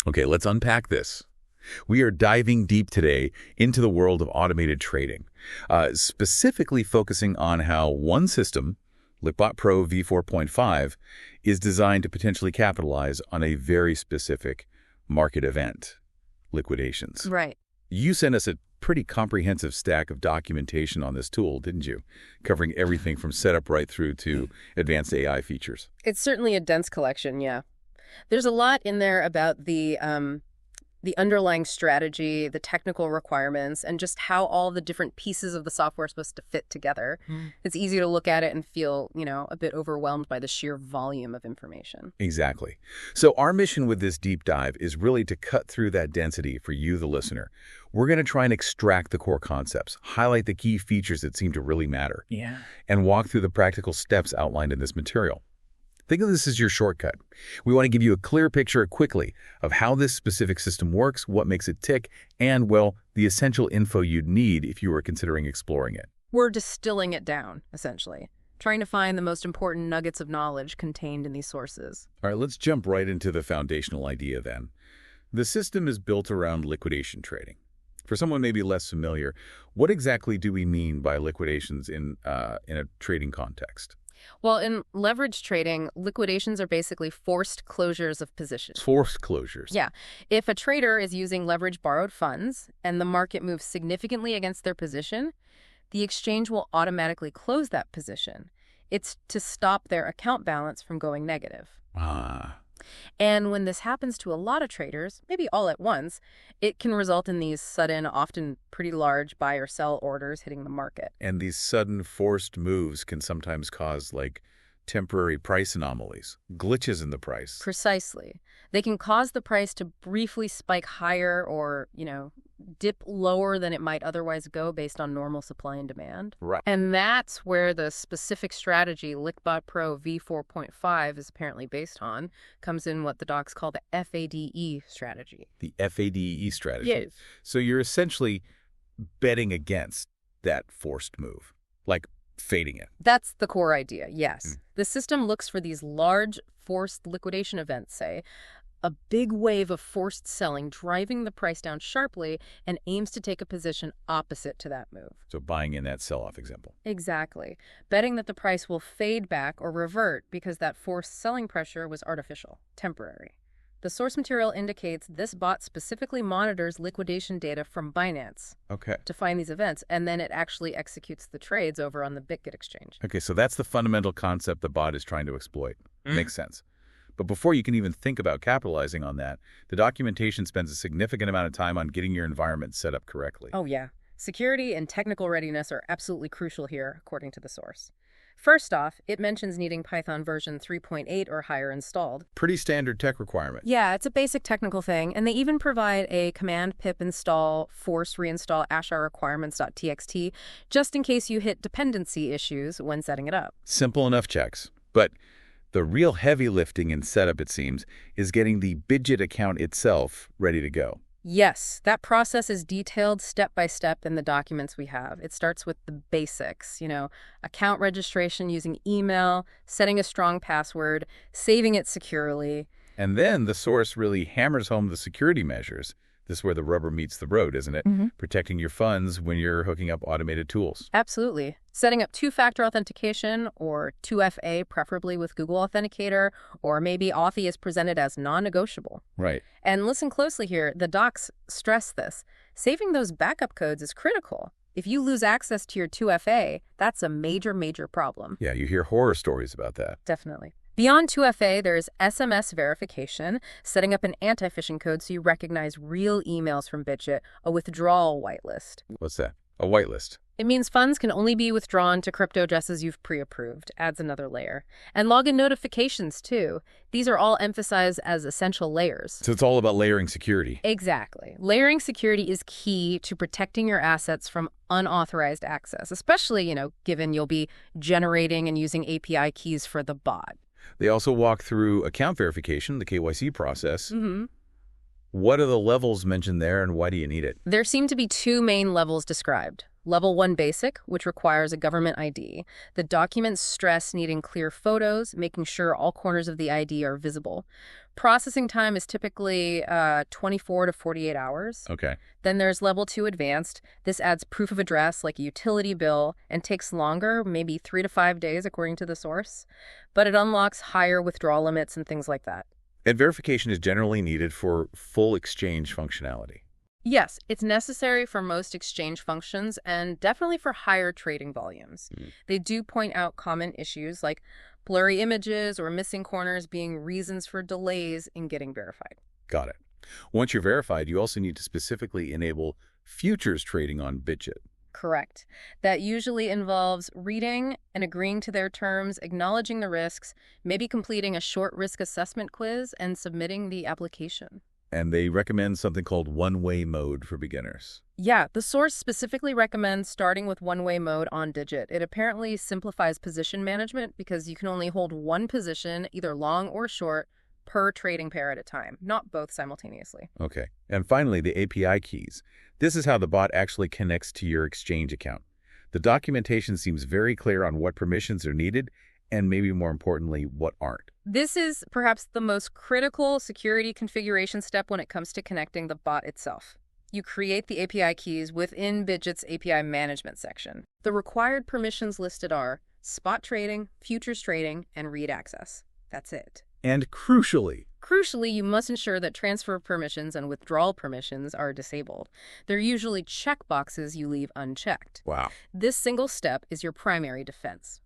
Okay, let's unpack this. We are diving deep today into the world of automated trading, specifically focusing on how one system, LiqBot Pro v4.5, is designed to potentially capitalize on a very specific market event, liquidations. Right. You sent us a pretty comprehensive stack of documentation on this tool, didn't you? Covering everything from setup right through to advanced AI features. It's certainly a dense collection, yeah. There's a lot in there about the underlying strategy, the technical requirements, and just how all the different pieces of the software are supposed to fit together. It's easy to look at it and feel, a bit overwhelmed by the sheer volume of information. Exactly. So our mission with this deep dive is really to cut through that density for you, the listener. We're going to try and extract the core concepts, highlight the key features that seem to really matter, and walk through the practical steps outlined in this material. Think of this as your shortcut. We want to give you a clear picture quickly of how this specific system works, what makes it tick, and, well, the essential info you'd need if you were considering exploring it. We're distilling it down, essentially, trying to find the most important nuggets of knowledge contained in these sources. All right, let's jump right into the foundational idea then. The system is built around liquidation trading. For someone maybe less familiar, what exactly do we mean by liquidations in a trading context? Well, in leverage trading, liquidations are basically forced closures of positions. Forced closures? Yeah. If a trader is using leverage borrowed funds and the market moves significantly against their position, the exchange will automatically close that position. It's to stop their account balance from going negative. And when this happens to a lot of traders, maybe all at once, it can result in these sudden, often pretty large buy or sell orders hitting the market. And these sudden forced moves can sometimes cause, temporary price anomalies, glitches in the price. Precisely. They can cause the price to briefly spike higher or, dip lower than it might otherwise go based on normal supply and demand. Right. And that's where the specific strategy LiqBot Pro v4.5 is apparently based on comes in what the docs call the FADE strategy. The FADE strategy. Yes. So you're essentially betting against that forced move, like fading it. That's the core idea, yes. The system looks for these large forced liquidation events, say, a big wave of forced selling driving the price down sharply, and aims to take a position opposite to that move. So buying in that sell-off example. Exactly. Betting that the price will fade back or revert because that forced selling pressure was artificial, temporary. The source material indicates this bot specifically monitors liquidation data from Binance to find these events, and then it actually executes the trades over on the Bitget exchange. Okay, so that's the fundamental concept the bot is trying to exploit. Makes sense. But before you can even think about capitalizing on that, the documentation spends a significant amount of time on getting your environment set up correctly. Oh, yeah. Security and technical readiness are absolutely crucial here, according to the source. First off, it mentions needing Python version 3.8 or higher installed. Pretty standard tech requirement. Yeah, it's a basic technical thing, and they even provide a command pip install force reinstall ashar requirements.txt just in case you hit dependency issues when setting it up. Simple enough checks. But the real heavy lifting and setup, it seems, is getting the Bitget account itself ready to go. Yes, that process is detailed step by step in the documents we have. It starts with the basics, account registration using email, setting a strong password, saving it securely. And then the source really hammers home the security measures. This is where the rubber meets the road, isn't it? Protecting your funds when you're hooking up automated tools. Absolutely. Setting up two-factor authentication, or 2FA, preferably with Google Authenticator, or maybe Authy is presented as non-negotiable. Right. And listen closely here. The docs stress this. Saving those backup codes is critical. If you lose access to your 2FA, that's a major, major problem. Yeah, you hear horror stories about that. Definitely. Beyond 2FA, there's SMS verification, setting up an anti-phishing code so you recognize real emails from Bitget, a withdrawal whitelist. What's that? A whitelist? It means funds can only be withdrawn to crypto addresses you've pre-approved. Adds another layer. And login notifications, too. These are all emphasized as essential layers. So it's all about layering security. Exactly. Layering security is key to protecting your assets from unauthorized access, especially, given you'll be generating and using API keys for the bot. They also walk through account verification, the KYC process. What are the levels mentioned there, and why do you need it? There seem to be two main levels described. Level 1 basic, which requires a government ID. The documents stress needing clear photos, making sure all corners of the ID are visible. Processing time is typically 24 to 48 hours. Okay. Then there's level 2 advanced. This adds proof of address like a utility bill and takes longer, maybe 3 to 5 days according to the source. But it unlocks higher withdrawal limits and things like that. And verification is generally needed for full exchange functionality. Yes, it's necessary for most exchange functions and definitely for higher trading volumes. They do point out common issues like blurry images or missing corners being reasons for delays in getting verified. Got it. Once you're verified, you also need to specifically enable futures trading on Bidget. Correct. That usually involves reading and agreeing to their terms, acknowledging the risks, maybe completing a short risk assessment quiz, and submitting the application. And they recommend something called one-way mode for beginners. Yeah, the source specifically recommends starting with one-way mode on Digit. It apparently simplifies position management because you can only hold one position, either long or short, per trading pair at a time, not both simultaneously. Okay. And finally, the API keys. This is how the bot actually connects to your exchange account. The documentation seems very clear on what permissions are needed and maybe more importantly, what aren't. This is perhaps the most critical security configuration step when it comes to connecting the bot itself. You create the API keys within Bidget's API management section. The required permissions listed are spot trading, futures trading, and read access. That's it. And crucially, you must ensure that transfer permissions and withdrawal permissions are disabled. They're usually checkboxes you leave unchecked. wow. This single step is your primary defense.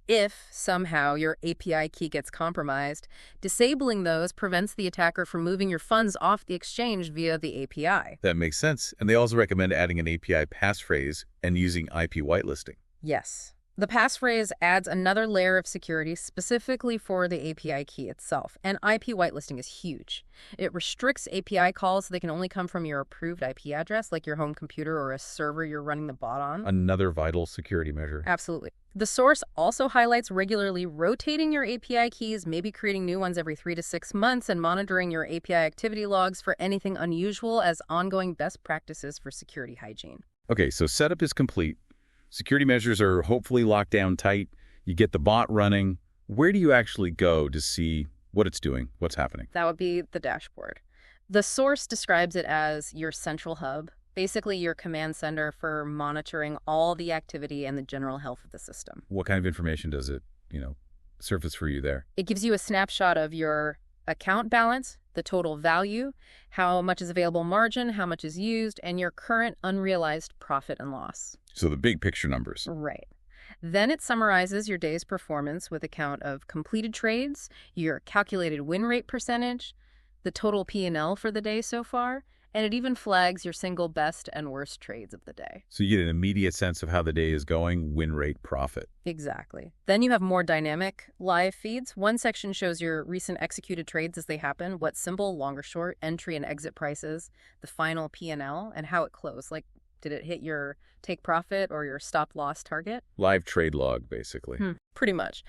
If somehow your API key gets compromised, disabling those prevents the attacker from moving your funds off the exchange via the API. That makes sense. And they also recommend adding an API passphrase and using IP whitelisting. Yes. The passphrase adds another layer of security specifically for the API key itself, and IP whitelisting is huge. It restricts API calls so they can only come from your approved IP address, like your home computer or a server you're running the bot on. Another vital security measure. Absolutely. The source also highlights regularly rotating your API keys, maybe creating new ones every 3 to 6 months, and monitoring your API activity logs for anything unusual as ongoing best practices for security hygiene. Okay, so setup is complete. Security measures are hopefully locked down tight. You get the bot running. Where do you actually go to see what it's doing, what's happening? That would be the dashboard. The source describes it as your central hub, basically your command center for monitoring all the activity and the general health of the system. What kind of information does it, surface for you there? It gives you a snapshot of your account balance, the total value, how much is available margin, how much is used, and your current unrealized profit and loss. So the big picture numbers. Right. Then it summarizes your day's performance with a count of completed trades, your calculated win rate percentage, the total P&L for the day so far, and it even flags your single best and worst trades of the day. So you get an immediate sense of how the day is going, win rate, profit. Exactly. Then you have more dynamic live feeds. One section shows your recent executed trades as they happen, what symbol, long or short, entry and exit prices, the final P&L, and how it closed. Like, did it hit your take profit or your stop loss target? Live trade log, basically. Pretty much.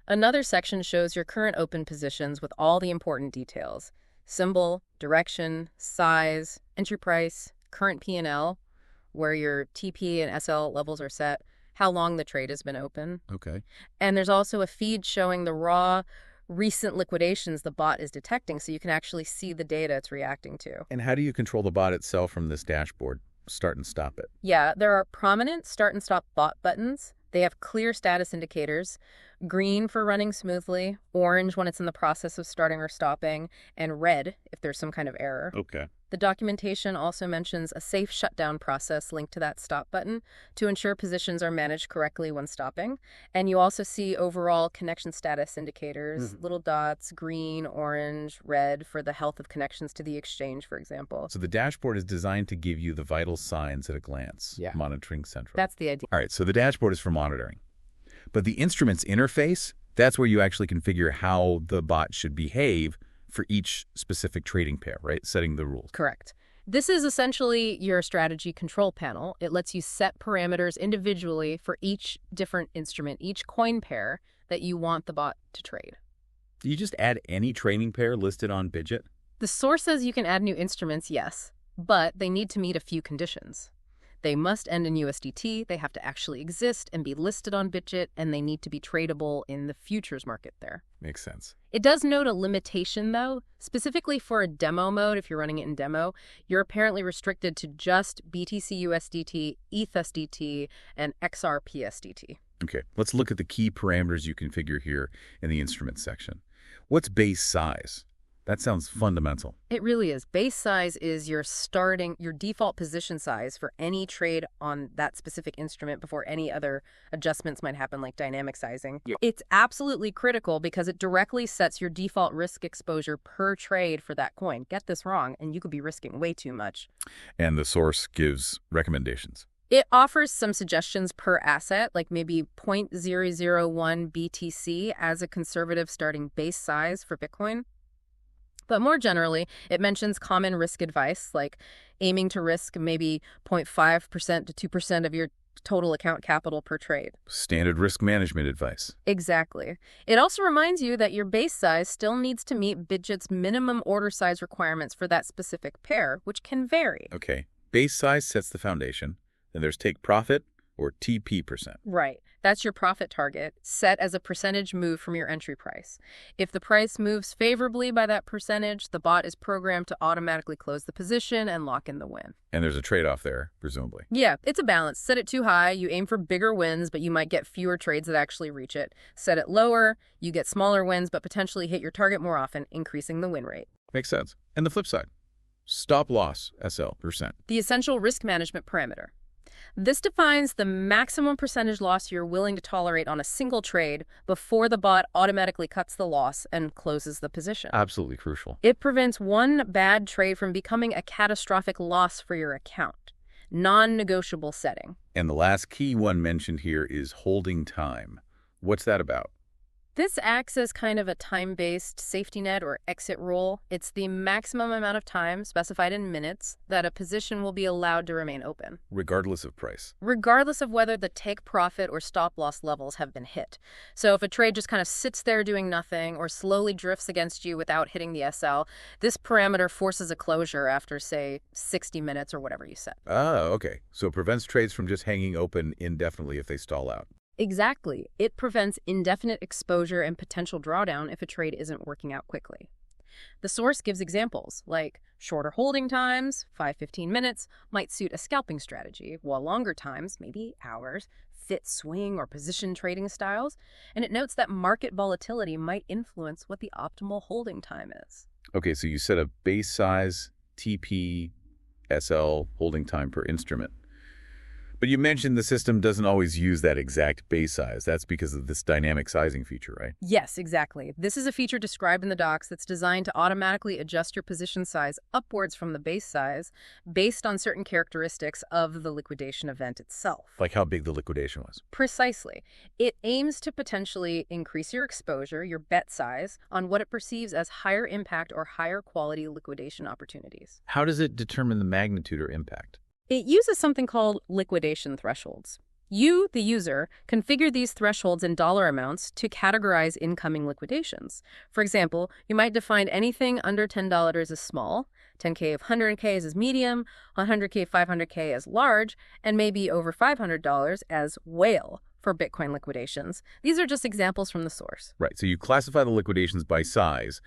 Another section shows your current open positions with all the important details. Symbol, direction, size, entry price, current P&L, where your TP and SL levels are set, how long the trade has been open. Okay. And there's also a feed showing the raw recent liquidations the bot is detecting, so you can actually see the data it's reacting to. And how do you control the bot itself from this dashboard? Start and stop it. Yeah, there are prominent start and stop bot buttons. They have clear status indicators, green for running smoothly, orange when it's in the process of starting or stopping, and red if there's some kind of error. Okay. The documentation also mentions a safe shutdown process linked to that stop button to ensure positions are managed correctly when stopping. And you also see overall connection status indicators, little dots, green, orange, red for the health of connections to the exchange, for example. So the dashboard is designed to give you the vital signs at a glance. Yeah. Monitoring central. That's the idea. All right, so the dashboard is for monitoring. But the instruments interface, that's where you actually configure how the bot should behave for each specific trading pair, right? Setting the rules. Correct. This is essentially your strategy control panel. It lets you set parameters individually for each different instrument, each coin pair that you want the bot to trade. Do you just add any trading pair listed on Bidget? The source says you can add new instruments, yes, but they need to meet a few conditions. They must end in USDT, they have to actually exist and be listed on BitGet, and they need to be tradable in the futures market there. Makes sense. It does note a limitation, though. Specifically for a demo mode, if you're running it in demo, you're apparently restricted to just BTC USDT, ETH-USDT, and XRP-USDT. Okay, let's look at the key parameters you configure here in the instrument section. What's base size? That sounds fundamental. It really is. Base size is your default position size for any trade on that specific instrument before any other adjustments might happen, like dynamic sizing. Yep. It's absolutely critical because it directly sets your default risk exposure per trade for that coin. Get this wrong, and you could be risking way too much. And the source gives recommendations. It offers some suggestions per asset, like maybe 0.001 BTC as a conservative starting base size for Bitcoin. But more generally, it mentions common risk advice, like aiming to risk maybe 0.5% to 2% of your total account capital per trade. Standard risk management advice. Exactly. It also reminds you that your base size still needs to meet BitGet's minimum order size requirements for that specific pair, which can vary. Okay. Base size sets the foundation. Then there's take profit, or TP%. Right. That's your profit target, set as a percentage move from your entry price. If the price moves favorably by that percentage, the bot is programmed to automatically close the position and lock in the win. And there's a trade-off there, presumably. Yeah, it's a balance. Set it too high, you aim for bigger wins, but you might get fewer trades that actually reach it. Set it lower, you get smaller wins, but potentially hit your target more often, increasing the win rate. Makes sense. And the flip side, stop loss, SL%. The essential risk management parameter. This defines the maximum percentage loss you're willing to tolerate on a single trade before the bot automatically cuts the loss and closes the position. Absolutely crucial. It prevents one bad trade from becoming a catastrophic loss for your account. Non-negotiable setting. And the last key one mentioned here is holding time. What's that about? This acts as kind of a time-based safety net or exit rule. It's the maximum amount of time, specified in minutes, that a position will be allowed to remain open. Regardless of price. Regardless of whether the take profit or stop loss levels have been hit. So if a trade just kind of sits there doing nothing or slowly drifts against you without hitting the SL, this parameter forces a closure after, say, 60 minutes or whatever you set. Ah, okay. So it prevents trades from just hanging open indefinitely if they stall out. Exactly. It prevents indefinite exposure and potential drawdown if a trade isn't working out quickly. The source gives examples, like shorter holding times, 5-15 minutes, might suit a scalping strategy, while longer times, maybe hours, fit swing or position trading styles, and it notes that market volatility might influence what the optimal holding time is. Okay, so you set a base size, TP, SL, holding time per instrument. But you mentioned the system doesn't always use that exact base size. That's because of this dynamic sizing feature, right? Yes, exactly. This is a feature described in the docs that's designed to automatically adjust your position size upwards from the base size based on certain characteristics of the liquidation event itself. Like how big the liquidation was. Precisely. It aims to potentially increase your exposure, your bet size, on what it perceives as higher impact or higher quality liquidation opportunities. How does it determine the magnitude or impact? It uses something called liquidation thresholds. You, the user, configure these thresholds in dollar amounts to categorize incoming liquidations. For example, you might define anything under $10 as small, 10K of 100K as medium, 100K, 500K as large, and maybe over $500 as whale for Bitcoin liquidations. These are just examples from the source. Right, so you classify the liquidations by size.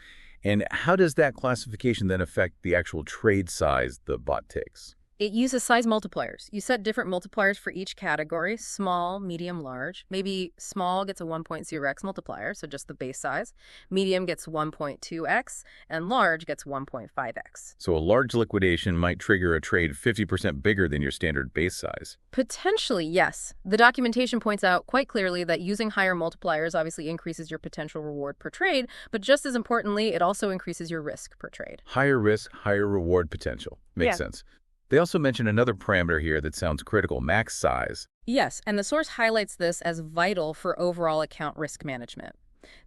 And how does that classification then affect the actual trade size the bot takes? It uses size multipliers. You set different multipliers for each category, small, medium, large. Maybe small gets a 1.0x multiplier, so just the base size. Medium gets 1.2x, and large gets 1.5x. So a large liquidation might trigger a trade 50% bigger than your standard base size. Potentially, yes. The documentation points out quite clearly that using higher multipliers obviously increases your potential reward per trade, but just as importantly, it also increases your risk per trade. Higher risk, higher reward potential. Makes sense. They also mention another parameter here that sounds critical, max size. Yes, and the source highlights this as vital for overall account risk management.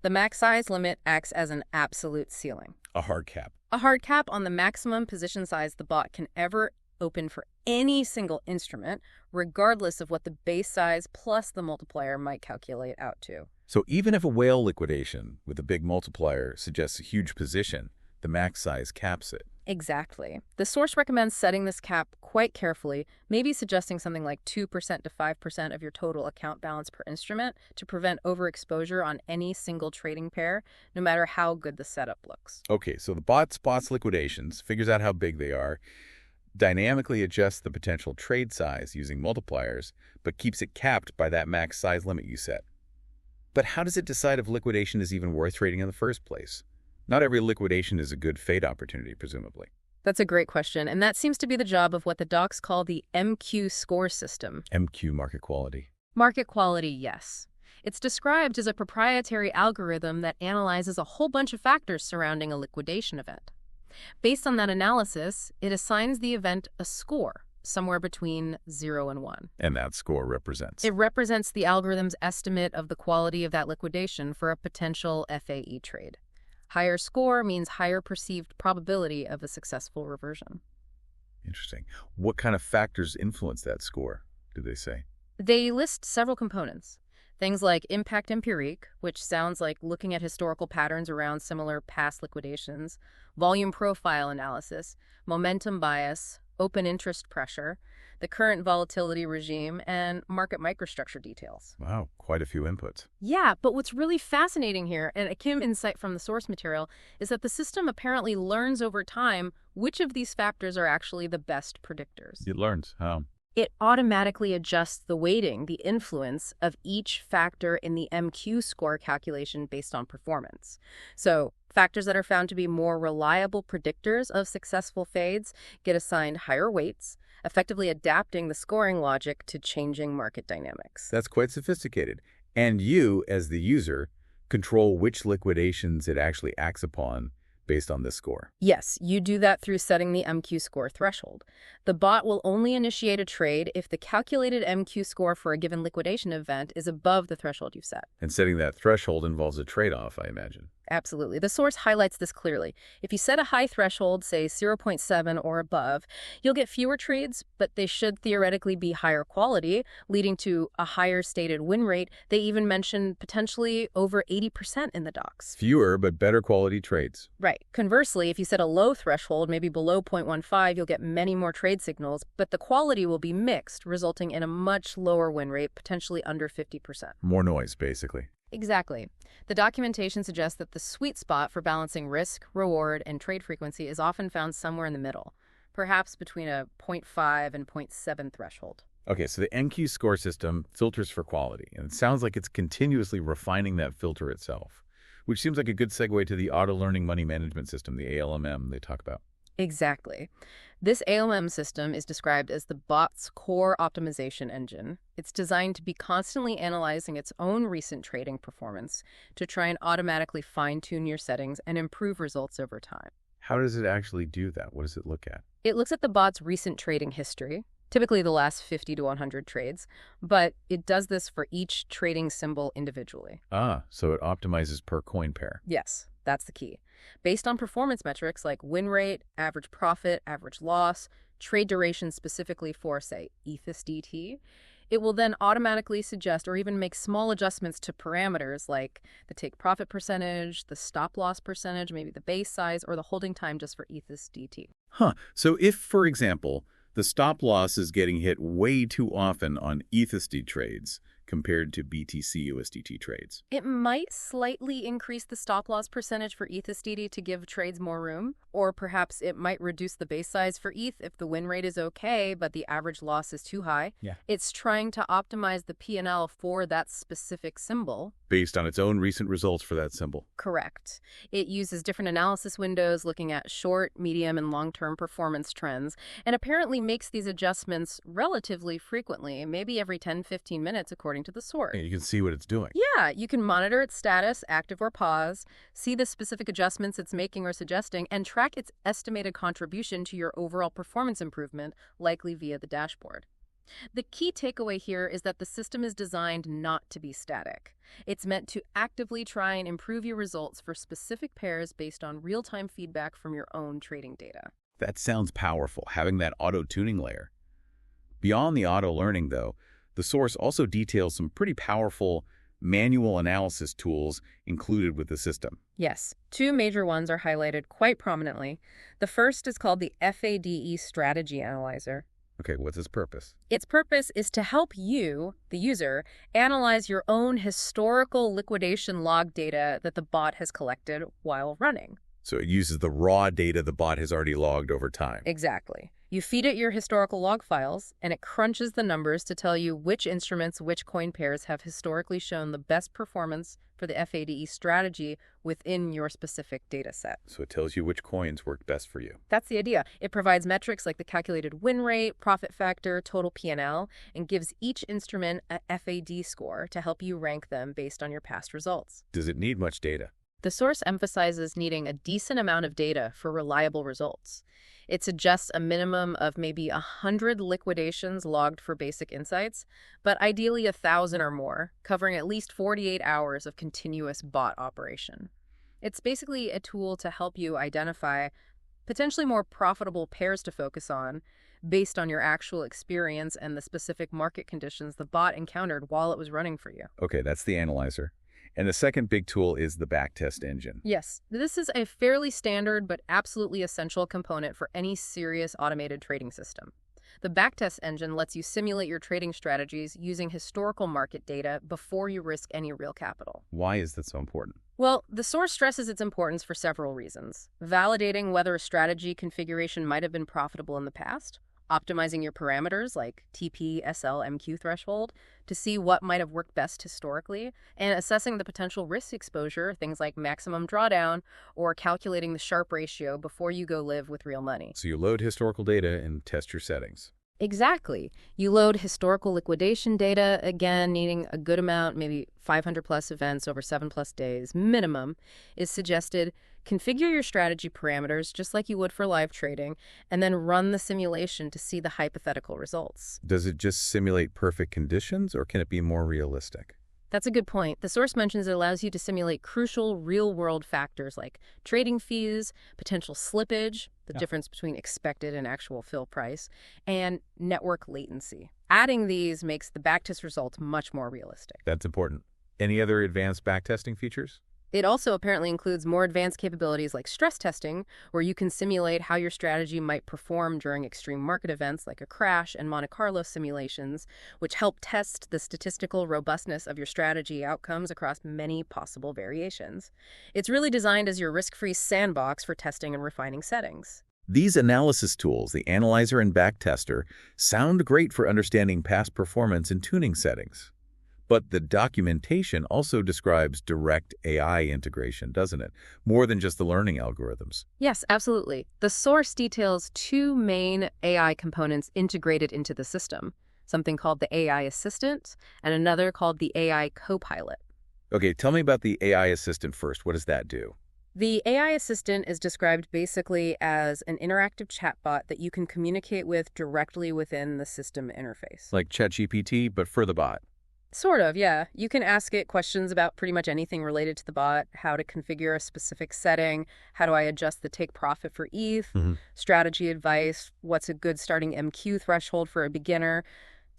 The max size limit acts as an absolute ceiling. A hard cap. A hard cap on the maximum position size the bot can ever open for any single instrument, regardless of what the base size plus the multiplier might calculate out to. So even if a whale liquidation with a big multiplier suggests a huge position, The max size caps it. Exactly. The source recommends setting this cap quite carefully, maybe suggesting something like 2% to 5% of your total account balance per instrument to prevent overexposure on any single trading pair, no matter how good the setup looks. Okay, so the bot spots liquidations, figures out how big they are, dynamically adjusts the potential trade size using multipliers, but keeps it capped by that max size limit you set. But how does it decide if liquidation is even worth trading in the first place? Not every liquidation is a good fade opportunity, presumably. That's a great question, and that seems to be the job of what the docs call the MQ score system. MQ, market quality. Market quality, yes. It's described as a proprietary algorithm that analyzes a whole bunch of factors surrounding a liquidation event. Based on that analysis, it assigns the event a score, somewhere between 0 and 1. And that score represents? It represents the algorithm's estimate of the quality of that liquidation for a potential FAE trade. Higher score means higher perceived probability of a successful reversion. Interesting. What kind of factors influence that score, do they say? They list several components. Things like impact empirique, which sounds like looking at historical patterns around similar past liquidations, volume profile analysis, momentum bias, open interest pressure, the current volatility regime, and market microstructure details. Wow, quite a few inputs. Yeah, but what's really fascinating here, and a key insight from the source material, is that the system apparently learns over time which of these factors are actually the best predictors. It learns how? It automatically adjusts the weighting, the influence of each factor in the MQ score calculation based on performance. So factors that are found to be more reliable predictors of successful fades get assigned higher weights, effectively adapting the scoring logic to changing market dynamics. That's quite sophisticated. And you, as the user, control which liquidations it actually acts upon based on this score. Yes, you do that through setting the MQ score threshold. The bot will only initiate a trade if the calculated MQ score for a given liquidation event is above the threshold you've set. And setting that threshold involves a trade-off, I imagine. Absolutely. The source highlights this clearly. If you set a high threshold, say 0.7 or above, you'll get fewer trades, but they should theoretically be higher quality, leading to a higher stated win rate. They even mention potentially over 80% in the docs. Fewer, but better quality trades. Right. Conversely, if you set a low threshold, maybe below 0.15, you'll get many more trade signals, but the quality will be mixed, resulting in a much lower win rate, potentially under 50%. More noise, basically. Exactly. The documentation suggests that the sweet spot for balancing risk, reward, and trade frequency is often found somewhere in the middle, perhaps between a 0.5 and 0.7 threshold. Okay, so the MQ score system filters for quality, and it sounds like it's continuously refining that filter itself, which seems like a good segue to the auto-learning money management system, the ALMM they talk about. Exactly. This ALM system is described as the bot's core optimization engine. It's designed to be constantly analyzing its own recent trading performance to try and automatically fine-tune your settings and improve results over time. How does it actually do that? What does it look at? It looks at the bot's recent trading history, typically the last 50 to 100 trades, but it does this for each trading symbol individually. Ah, so it optimizes per coin pair. Yes, that's the key. Based on performance metrics like win rate, average profit, average loss, trade duration specifically for, say, ETHUSDT, it will then automatically suggest or even make small adjustments to parameters like the take profit percentage, the stop loss percentage, maybe the base size, or the holding time just for ETHUSDT. Huh. So if, for example, the stop loss is getting hit way too often on ETHUSD trades compared to BTC USDT trades, it might slightly increase the stop loss percentage for ETHUSDT to give trades more room, or perhaps it might reduce the base size for ETH if the win rate is okay, but the average loss is too high. Yeah. It's trying to optimize the P&L for that specific symbol. based on its own recent results for that symbol. Correct. It uses different analysis windows looking at short, medium, and long-term performance trends, and apparently makes these adjustments relatively frequently, maybe every 10-15 minutes according to the source. And you can see what it's doing. Yeah, you can monitor its status, active or pause, see the specific adjustments it's making or suggesting, and track its estimated contribution to your overall performance improvement, likely via the dashboard. The key takeaway here is that the system is designed not to be static. It's meant to actively try and improve your results for specific pairs based on real-time feedback from your own trading data. That sounds powerful, having that auto-tuning layer. Beyond the auto-learning, though, the source also details some pretty powerful manual analysis tools included with the system. Yes, two major ones are highlighted quite prominently. The first is called the FADE Strategy Analyzer. Okay, what's its purpose? Its purpose is to help you, the user, analyze your own historical liquidation log data that the bot has collected while running. So it uses the raw data the bot has already logged over time. Exactly. You feed it your historical log files, and it crunches the numbers to tell you which instruments, which coin pairs have historically shown the best performance for the FADE strategy within your specific data set. So it tells you which coins work best for you. That's the idea. It provides metrics like the calculated win rate, profit factor, total P&L, and gives each instrument a FAD score to help you rank them based on your past results. Does it need much data? The source emphasizes needing a decent amount of data for reliable results. It suggests a minimum of maybe 100 liquidations logged for basic insights, but ideally 1,000 or more, covering at least 48 hours of continuous bot operation. It's basically a tool to help you identify potentially more profitable pairs to focus on based on your actual experience and the specific market conditions the bot encountered while it was running for you. Okay, that's the analyzer. And the second big tool is the backtest engine. Yes, this is a fairly standard but absolutely essential component for any serious automated trading system. The backtest engine lets you simulate your trading strategies using historical market data before you risk any real capital. Why is that so important? Well, the source stresses its importance for several reasons. Validating whether a strategy configuration might have been profitable in the past, optimizing your parameters like TP, SL, MQ threshold to see what might have worked best historically, and assessing the potential risk exposure, things like maximum drawdown, or calculating the Sharpe ratio before you go live with real money. So you load historical data and test your settings. Exactly. You load historical liquidation data, again, needing a good amount, maybe 500 plus events over 7+ days minimum, is suggested. Configure your strategy parameters just like you would for live trading, and then run the simulation to see the hypothetical results. Does it just simulate perfect conditions, or can it be more realistic? That's a good point. The source mentions it allows you to simulate crucial real-world factors like trading fees, potential slippage, the difference between expected and actual fill price, and network latency. Adding these makes the backtest results much more realistic. That's important. Any other advanced backtesting features? It also apparently includes more advanced capabilities like stress testing, where you can simulate how your strategy might perform during extreme market events like a crash, and Monte Carlo simulations, which help test the statistical robustness of your strategy outcomes across many possible variations. It's really designed as your risk-free sandbox for testing and refining settings. These analysis tools, the analyzer and backtester, sound great for understanding past performance and tuning settings. But the documentation also describes direct AI integration, doesn't it? More than just the learning algorithms. Yes, absolutely. The source details two main AI components integrated into the system, something called the AI assistant and another called the AI copilot. Okay, tell me about the AI assistant first. What does that do? The AI assistant is described basically as an interactive chatbot that you can communicate with directly within the system interface. Like ChatGPT, but for the bot. Sort of, yeah. You can ask it questions about pretty much anything related to the bot, how to configure a specific setting, how do I adjust the take profit for ETH, strategy advice, what's a good starting MQ threshold for a beginner,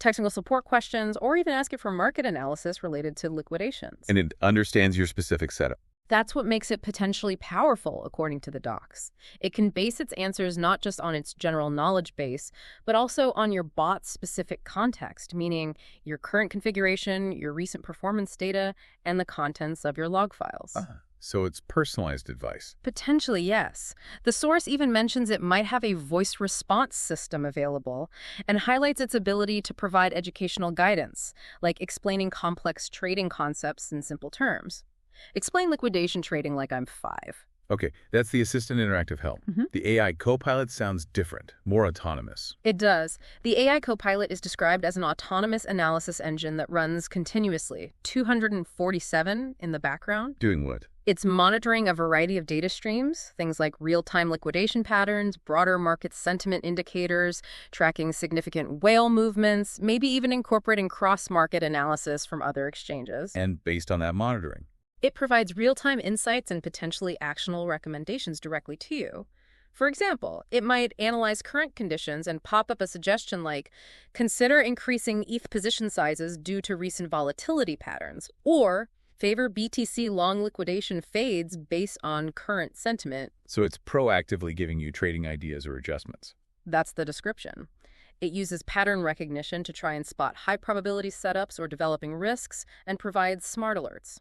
technical support questions, or even ask it for market analysis related to liquidations. And it understands your specific setup. That's what makes it potentially powerful, according to the docs. It can base its answers not just on its general knowledge base, but also on your bot's specific context, meaning your current configuration, your recent performance data, and the contents of your log files. So it's personalized advice. Potentially, yes. The source even mentions it might have a voice response system available and highlights its ability to provide educational guidance, like explaining complex trading concepts in simple terms. Explain liquidation trading like I'm 5. Okay, that's the assistant interactive help. The AI copilot sounds different, more autonomous. It does. The AI copilot is described as an autonomous analysis engine that runs continuously, 247 in the background. Doing what? It's monitoring a variety of data streams, things like real-time liquidation patterns, broader market sentiment indicators, tracking significant whale movements, maybe even incorporating cross-market analysis from other exchanges. And based on that monitoring? It provides real-time insights and potentially actionable recommendations directly to you. For example, it might analyze current conditions and pop up a suggestion like, consider increasing ETH position sizes due to recent volatility patterns, or favor BTC long liquidation fades based on current sentiment. So it's proactively giving you trading ideas or adjustments. That's the description. It uses pattern recognition to try and spot high probability setups or developing risks and provides smart alerts.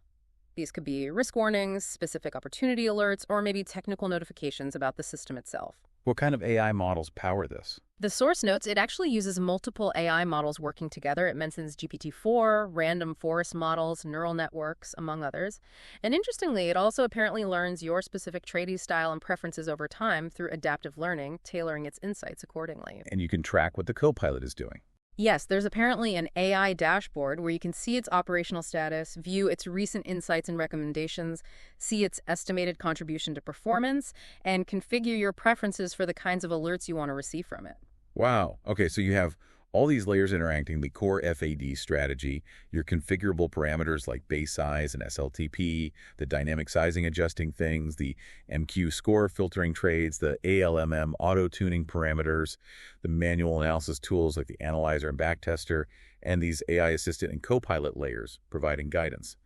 These could be risk warnings, specific opportunity alerts, or maybe technical notifications about the system itself. What kind of AI models power this? The source notes it actually uses multiple AI models working together. It mentions GPT-4, random forest models, neural networks, among others. And interestingly, it also apparently learns your specific trading style and preferences over time through adaptive learning, tailoring its insights accordingly. And you can track what the Copilot is doing. Yes, there's apparently an AI dashboard where you can see its operational status, view its recent insights and recommendations, see its estimated contribution to performance, and configure your preferences for the kinds of alerts you want to receive from it. Wow. Okay, so you have all these layers interacting, the core FAD strategy, your configurable parameters like base size and SLTP, the dynamic sizing adjusting things, the MQ score filtering trades, the ALMM auto-tuning parameters, the manual analysis tools like the analyzer and backtester, and these AI assistant and copilot layers providing guidance.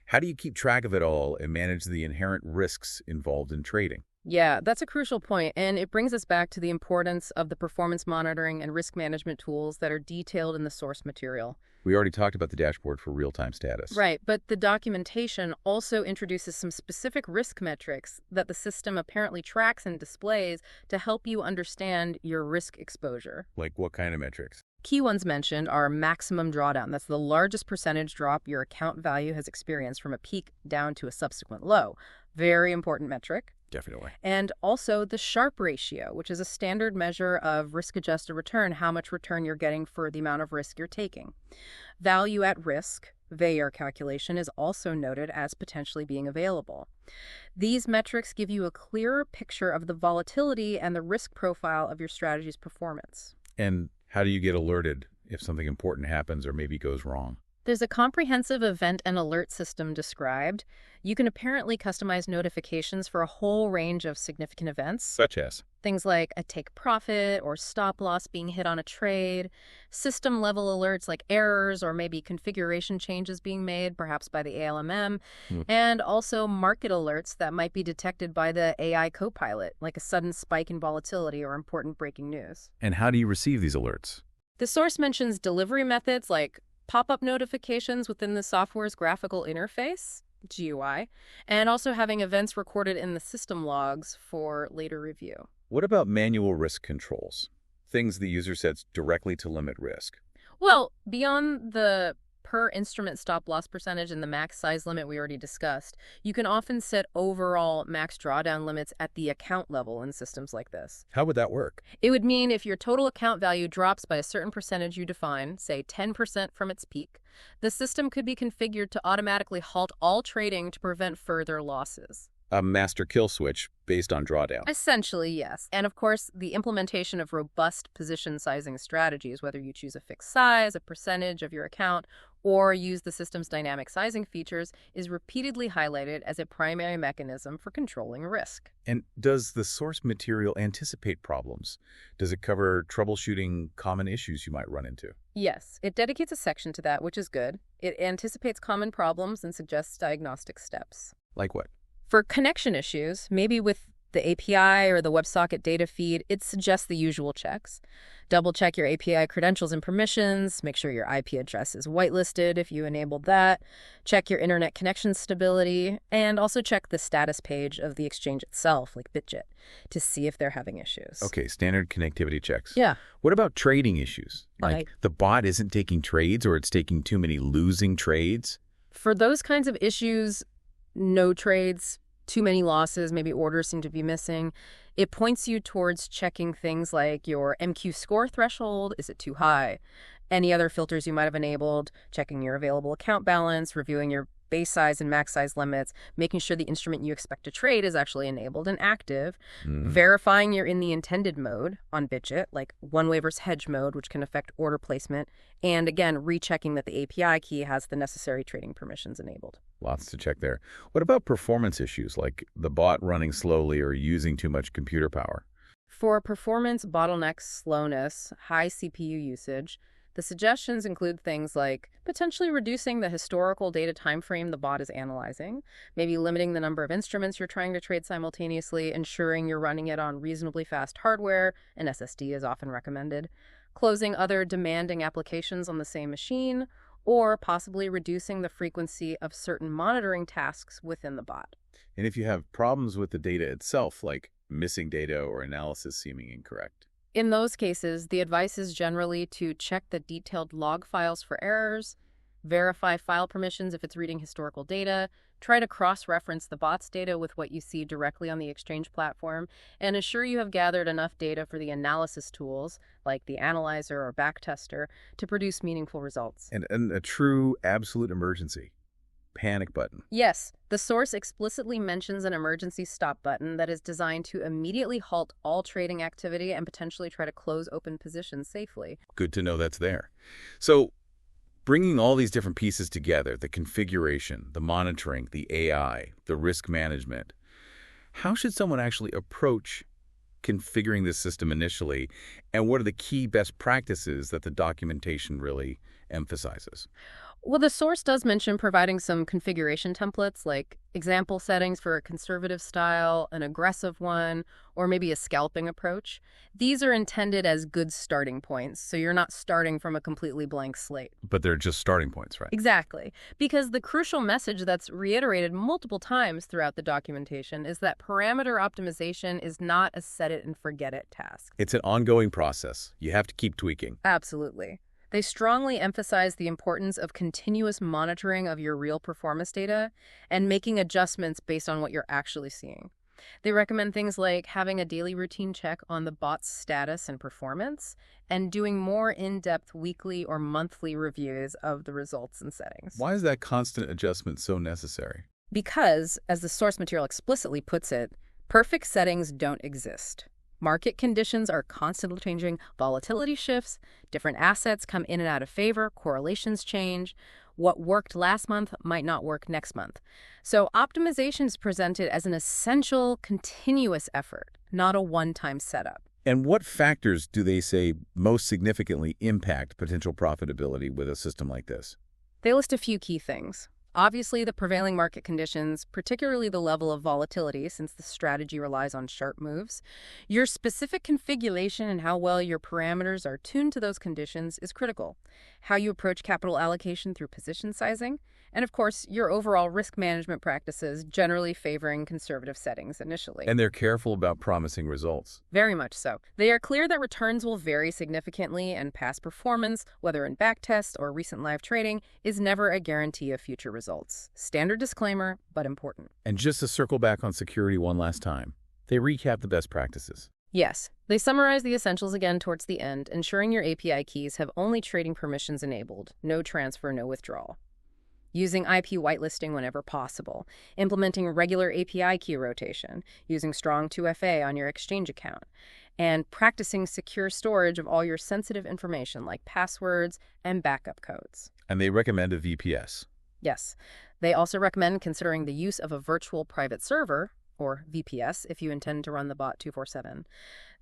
How do you keep track of it all and manage the inherent risks involved in trading? Yeah, that's a crucial point, and it brings us back to the importance of the performance monitoring and risk management tools that are detailed in the source material. We already talked about the dashboard for real-time status. Right, but the documentation also introduces some specific risk metrics that the system apparently tracks and displays to help you understand your risk exposure. Like what kind of metrics? Key ones mentioned are maximum drawdown. That's the largest percentage drop your account value has experienced from a peak down to a subsequent low. Very important metric. Definitely. And also the Sharpe ratio, which is a standard measure of risk-adjusted return, how much return you're getting for the amount of risk you're taking. Value at risk, VAR calculation, is also noted as potentially being available. These metrics give you a clearer picture of the volatility and the risk profile of your strategy's performance. And how do you get alerted if something important happens or maybe goes wrong? There's a comprehensive event and alert system described. You can apparently customize notifications for a whole range of significant events. Such as? Things like a take profit or stop loss being hit on a trade, system-level alerts like errors or maybe configuration changes being made, perhaps by the ALMM, and also market alerts that might be detected by the AI copilot, like a sudden spike in volatility or important breaking news. And how do you receive these alerts? The source mentions delivery methods like pop-up notifications within the software's graphical interface, GUI, and also having events recorded in the system logs for later review. What about manual risk controls? Things the user sets directly to limit risk. Well, beyond the per instrument stop loss percentage and the max size limit we already discussed, you can often set overall max drawdown limits at the account level in systems like this. How would that work? It would mean if your total account value drops by a certain percentage you define, say 10% from its peak, the system could be configured to automatically halt all trading to prevent further losses. A master kill switch based on drawdown. Essentially, yes. And of course, the implementation of robust position sizing strategies, whether you choose a fixed size, a percentage of your account, or use the system's dynamic sizing features, is repeatedly highlighted as a primary mechanism for controlling risk. And does the source material anticipate problems? Does it cover troubleshooting common issues you might run into? Yes, it dedicates a section to that, which is good. It anticipates common problems and suggests diagnostic steps. Like what? For connection issues, maybe with the API or the WebSocket data feed, it suggests the usual checks. Double check your API credentials and permissions, make sure your IP address is whitelisted if you enabled that, check your internet connection stability, and also check the status page of the exchange itself, like BitJet, to see if they're having issues. Okay, standard connectivity checks. Yeah. What about trading issues? Like the bot isn't taking trades or it's taking too many losing trades? For those kinds of issues, no trades, too many losses, maybe orders seem to be missing, it points you towards checking things like your MQ score threshold. Is it too high? Any other filters you might have enabled, checking your available account balance, reviewing your base size and max size limits, making sure the instrument you expect to trade is actually enabled and active, verifying you're in the intended mode on BitJet, like one-way versus hedge mode, which can affect order placement, and again, rechecking that the API key has the necessary trading permissions enabled. Lots to check there. What about performance issues, like the bot running slowly or using too much computer power? For performance bottlenecks, slowness, high CPU usage, the suggestions include things like potentially reducing the historical data time frame the bot is analyzing, maybe limiting the number of instruments you're trying to trade simultaneously, ensuring you're running it on reasonably fast hardware, an SSD is often recommended, closing other demanding applications on the same machine, or possibly reducing the frequency of certain monitoring tasks within the bot. And if you have problems with the data itself, like missing data or analysis seeming incorrect? In those cases, the advice is generally to check the detailed log files for errors, verify file permissions if it's reading historical data, try to cross-reference the bot's data with what you see directly on the Exchange platform, and ensure you have gathered enough data for the analysis tools, like the analyzer or backtester, to produce meaningful results. And a true absolute emergency. Panic button. Yes, the source explicitly mentions an emergency stop button that is designed to immediately halt all trading activity and potentially try to close open positions safely. Good to know that's there. So, bringing all these different pieces together, the configuration, the monitoring, the AI, the risk management, how should someone actually approach configuring this system initially, and what are the key best practices that the documentation really emphasizes? Well, the source does mention providing some configuration templates, like example settings for a conservative style, an aggressive one, or maybe a scalping approach. These are intended as good starting points, so you're not starting from a completely blank slate. But they're just starting points, right? Exactly. Because the crucial message that's reiterated multiple times throughout the documentation is that parameter optimization is not a set-it-and-forget-it task. It's an ongoing process. You have to keep tweaking. Absolutely. They strongly emphasize the importance of continuous monitoring of your real performance data and making adjustments based on what you're actually seeing. They recommend things like having a daily routine check on the bot's status and performance and doing more in-depth weekly or monthly reviews of the results and settings. Why is that constant adjustment so necessary? Because, as the source material explicitly puts it, perfect settings don't exist. Market conditions are constantly changing, volatility shifts, different assets come in and out of favor, correlations change. What worked last month might not work next month. So optimization is presented as an essential, continuous effort, not a one-time setup. And what factors do they say most significantly impact potential profitability with a system like this? They list a few key things. Obviously, the prevailing market conditions, particularly the level of volatility, since the strategy relies on sharp moves. Your specific configuration and how well your parameters are tuned to those conditions is critical. How you approach capital allocation through position sizing, and of course, your overall risk management practices, generally favoring conservative settings initially. And they're careful about promising results. Very much so. They are clear that returns will vary significantly, and past performance, whether in backtests or recent live trading, is never a guarantee of future results. Standard disclaimer, but important. And just to circle back on security one last time, they recap the best practices. Yes, they summarize the essentials again towards the end, ensuring your API keys have only trading permissions enabled, no transfer, no withdrawal. Using IP whitelisting whenever possible, implementing regular API key rotation, using strong 2FA on your Exchange account, and practicing secure storage of all your sensitive information like passwords and backup codes. And they recommend a VPS. Yes. They also recommend considering the use of a virtual private server, or VPS, if you intend to run the bot 24/7.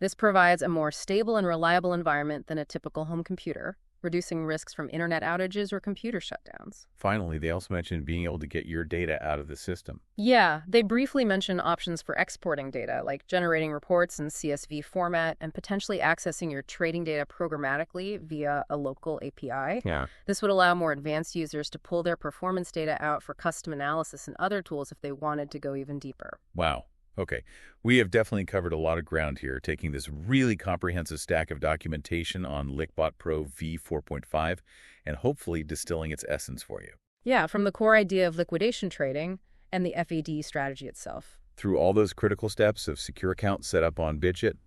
This provides a more stable and reliable environment than a typical home computer, reducing risks from internet outages or computer shutdowns. Finally, they also mentioned being able to get your data out of the system. Yeah, they briefly mention options for exporting data, like generating reports in CSV format and potentially accessing your trading data programmatically via a local API. Yeah. This would allow more advanced users to pull their performance data out for custom analysis and other tools if they wanted to go even deeper. Wow. Okay, we have definitely covered a lot of ground here, taking this really comprehensive stack of documentation on LiqBot Pro v4.5 and hopefully distilling its essence for you. Yeah, from the core idea of liquidation trading and the FAD strategy itself. Through all those critical steps of secure account setup on Bidget,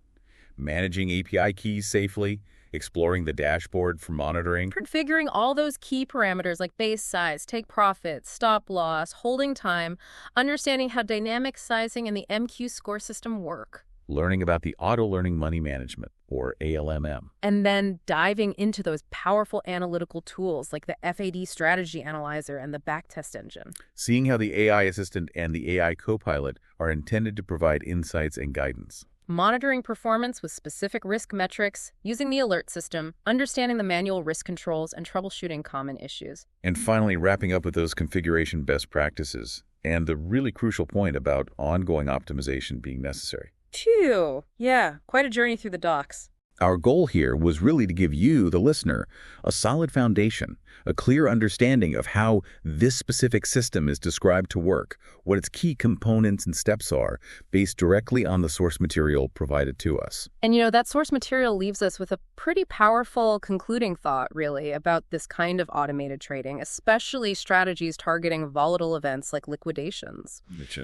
managing API keys safely, exploring the dashboard for monitoring, Configuring all those key parameters like base size, take profit, stop loss, holding time, understanding how dynamic sizing and the MQ score system work. learning about the auto-learning money management, or ALMM. And then diving into those powerful analytical tools like the FAD strategy analyzer and the backtest engine. Seeing how the AI assistant and the AI copilot are intended to provide insights and guidance. monitoring performance with specific risk metrics, using the alert system, understanding the manual risk controls, and troubleshooting common issues. And finally, wrapping up with those configuration best practices and the really crucial point about ongoing optimization being necessary. Phew, yeah, quite a journey through the docs. Our goal here was really to give you, the listener, a solid foundation, a clear understanding of how this specific system is described to work, what its key components and steps are, based directly on the source material provided to us. And that source material leaves us with a pretty powerful concluding thought, really, about this kind of automated trading, especially strategies targeting volatile events like liquidations.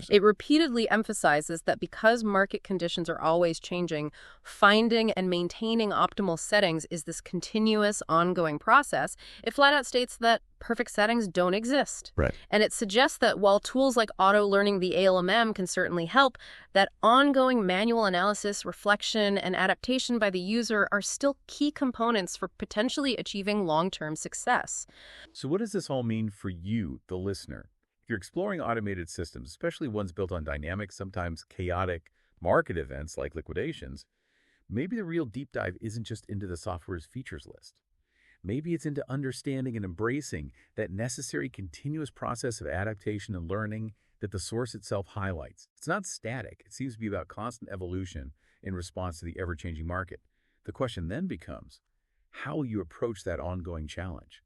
It repeatedly emphasizes that because market conditions are always changing, finding and maintaining optimal settings is this continuous, ongoing process. It flat out states that perfect settings don't exist. Right. And it suggests that while tools like auto-learning the ALMM can certainly help, that ongoing manual analysis, reflection, and adaptation by the user are still key components for potentially achieving long-term success. So what does this all mean for you, the listener? If you're exploring automated systems, especially ones built on dynamic, sometimes chaotic market events like liquidations, maybe the real deep dive isn't just into the software's features list. Maybe it's into understanding and embracing that necessary continuous process of adaptation and learning that the source itself highlights. It's not static. It seems to be about constant evolution in response to the ever-changing market. The question then becomes, how will you approach that ongoing challenge?